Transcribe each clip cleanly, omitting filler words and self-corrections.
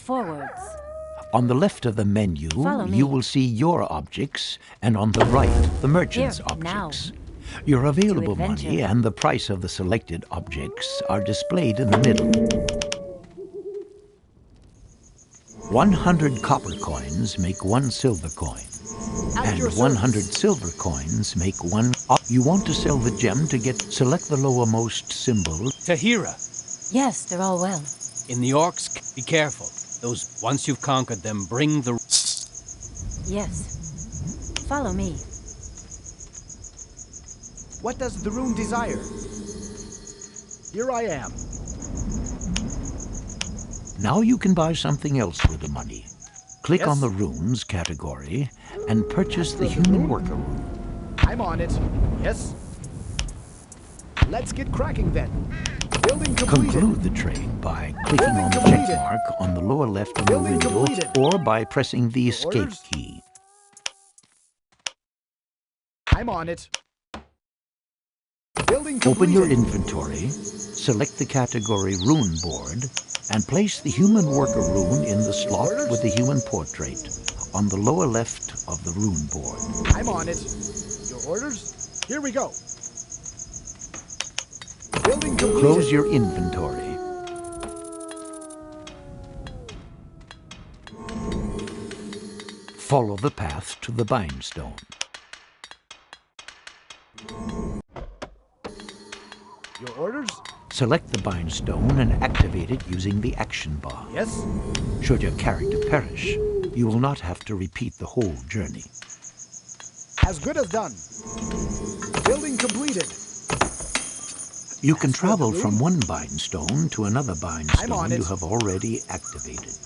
Forwards. On the left of the menu, you will see your objects, and on the right, the merchant's objects. Your available money and the price of the selected objects are displayed in the middle. 100 copper coins make 1 silver coin, and 100 silver coins make 1. You want to sell the gem to select the lowermost symbol. Tahira. Yes, they're all well. In the orcs, be careful. Once you've conquered them, bring the... Yes. Follow me. What does the rune desire? Here I am. Now you can buy something else with the money. Click on the runes category and purchase the human worker rune. I'm on it. Yes. Let's get cracking then. Building completed. Conclude the trade by clicking on the check mark on the lower left of the window or by pressing the escape key. I'm on it. Building completed. Open your inventory, select the category Rune Board, and place the human worker rune in the slot with the human portrait on the lower left of the rune board. I'm on it. Your orders? Here we go. Building completed. Close your inventory. Follow the path to the bindstone. Your orders? Select the bindstone and activate it using the action bar. Yes. Should your character perish, you will not have to repeat the whole journey. As good as done. Building completed. You can travel from one bindstone to another bindstone you have already activated.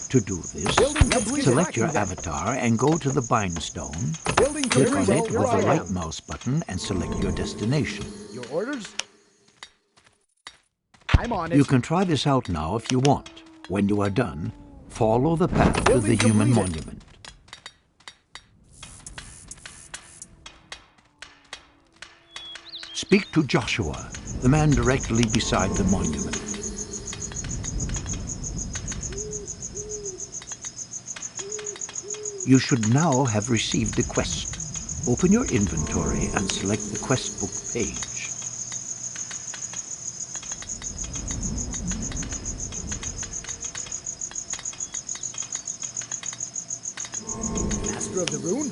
To do this, select your avatar and go to the bindstone. Click on it with the right mouse button and select your destination. Your orders? I'm on it. You can try this out now if you want. When you are done, follow the path to the human monument. Speak to Joshua, the man directly beside the monument. You should now have received a quest. Open your inventory and select the quest book page. Master of the rune?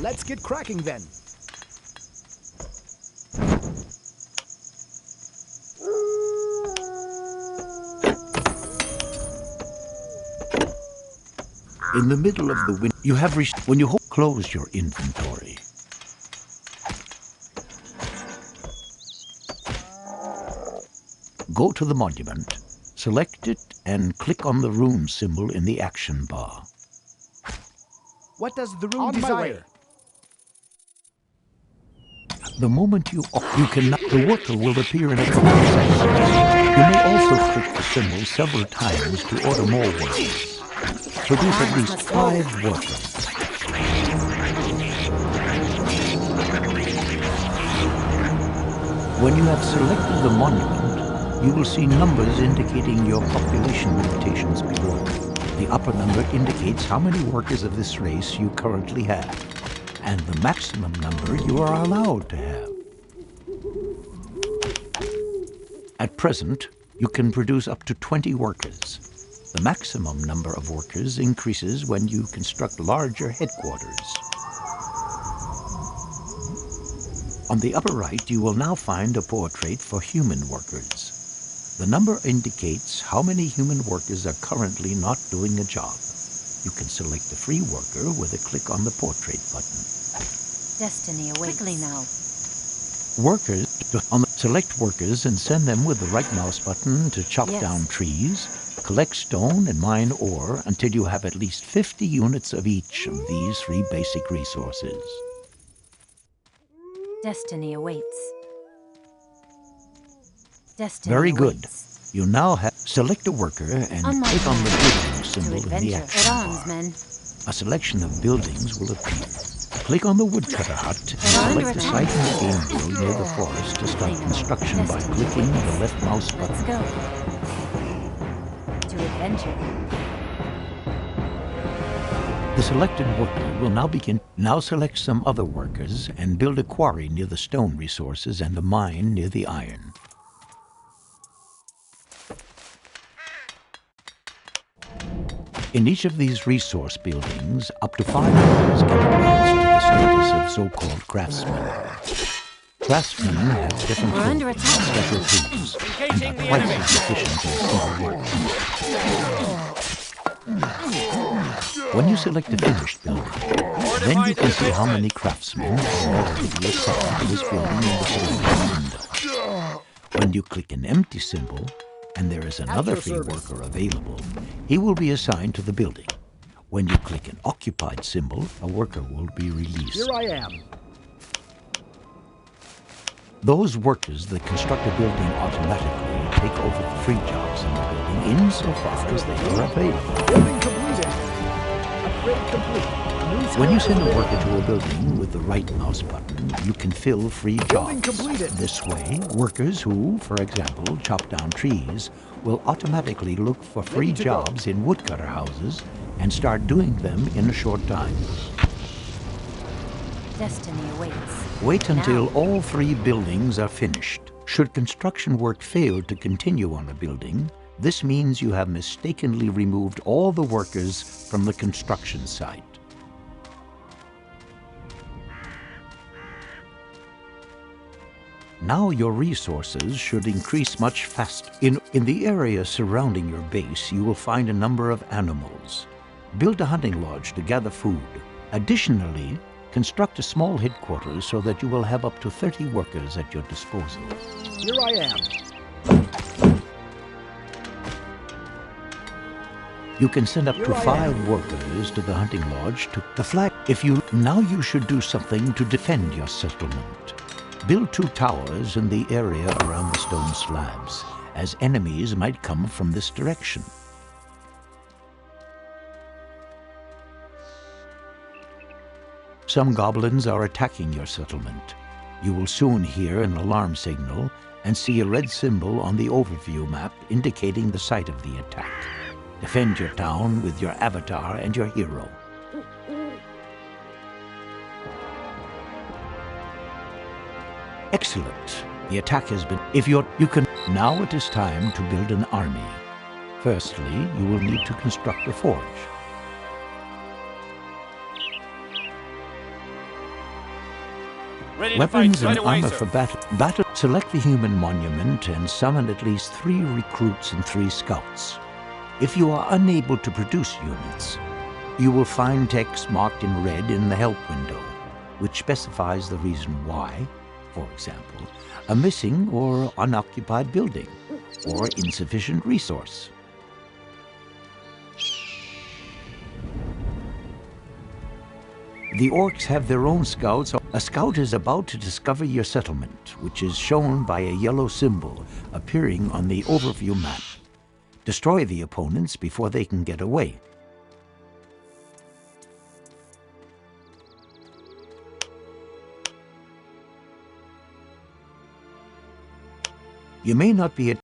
Let's get cracking then. In the middle of the window, you have when you close your inventory. Go to the monument, select it, and click on the rune symbol in the action bar. What does the rune desire? The moment the worker will appear in a couple of seconds. You may also click the symbol several times to order more workers. Produce at least 5 workers. When you have selected the monument, you will see numbers indicating your population limitations below. The upper number indicates how many workers of this race you currently have, and the maximum number you are allowed to have. At present, you can produce up to 20 workers. The maximum number of workers increases when you construct larger headquarters. On the upper right, you will now find a portrait for human workers. The number indicates how many human workers are currently not doing a job. You can select a free worker with a click on the portrait button. Destiny awaits. Quickly now. Select workers and send them with the right mouse button to chop down trees, collect stone and mine ore until you have at least 50 units of each of these 3 basic resources. Destiny awaits. Destiny Very awaits. good. You now have select a worker and click on the building symbol in the action bar. A selection of buildings will appear. Click on the woodcutter hut and select the site in the game world near the forest to start construction by clicking the left mouse Let's button. go. To adventure. The selected worker will now begin. Now select some other workers and build a quarry near the stone resources and a mine near the iron. In each of these resource buildings, up to 5 workers can advance to the status of so-called craftsmen. Craftsmen have different We're under tools and special tools, and are twice as efficient as simple workers. When you select a finished building, then you can see how many craftsmen are already assigned to this building in the selection window. When you click an empty symbol, and there is another free worker available, he will be assigned to the building. When you click an occupied symbol, a worker will be released. Here I am. Those workers that construct a building automatically take over the free jobs in the building insofar as they are available. Building completed. Upgrade complete. When you send a worker to a building with the right mouse button, you can fill free Building jobs. completed. This way, workers who, for example, chop down trees, will automatically look for free Ready to go. jobs in woodcutter houses and start doing them in a short time. Destiny awaits. Wait until Now. all 3 buildings are finished. Should construction work fail to continue on a building, this means you have mistakenly removed all the workers from the construction site. Now your resources should increase much faster. In the area surrounding your base, you will find a number of animals. Build a hunting lodge to gather food. Additionally, construct a small headquarters so that you will have up to 30 workers at your disposal. Here I am. You can send up to Here I 5 workers to the hunting lodge to the flag. Now you should do something to defend your settlement. Build 2 towers in the area around the stone slabs, as enemies might come from this direction. Some goblins are attacking your settlement. You will soon hear an alarm signal and see a red symbol on the overview map indicating the site of the attack. Defend your town with your avatar and your hero. Excellent. The attack has been... Now it is time to build an army. Firstly, you will need to construct a forge. Ready to Weapons fight and right away, armor sir. for battle. Select the human monument and summon at least 3 recruits and 3 scouts. If you are unable to produce units, you will find text marked in red in the help window, which specifies the reason why, for example, a missing or unoccupied building, or insufficient resource. The orcs have their own scouts. A scout is about to discover your settlement, which is shown by a yellow symbol appearing on the overview map. Destroy the opponents before they can get away. You may not be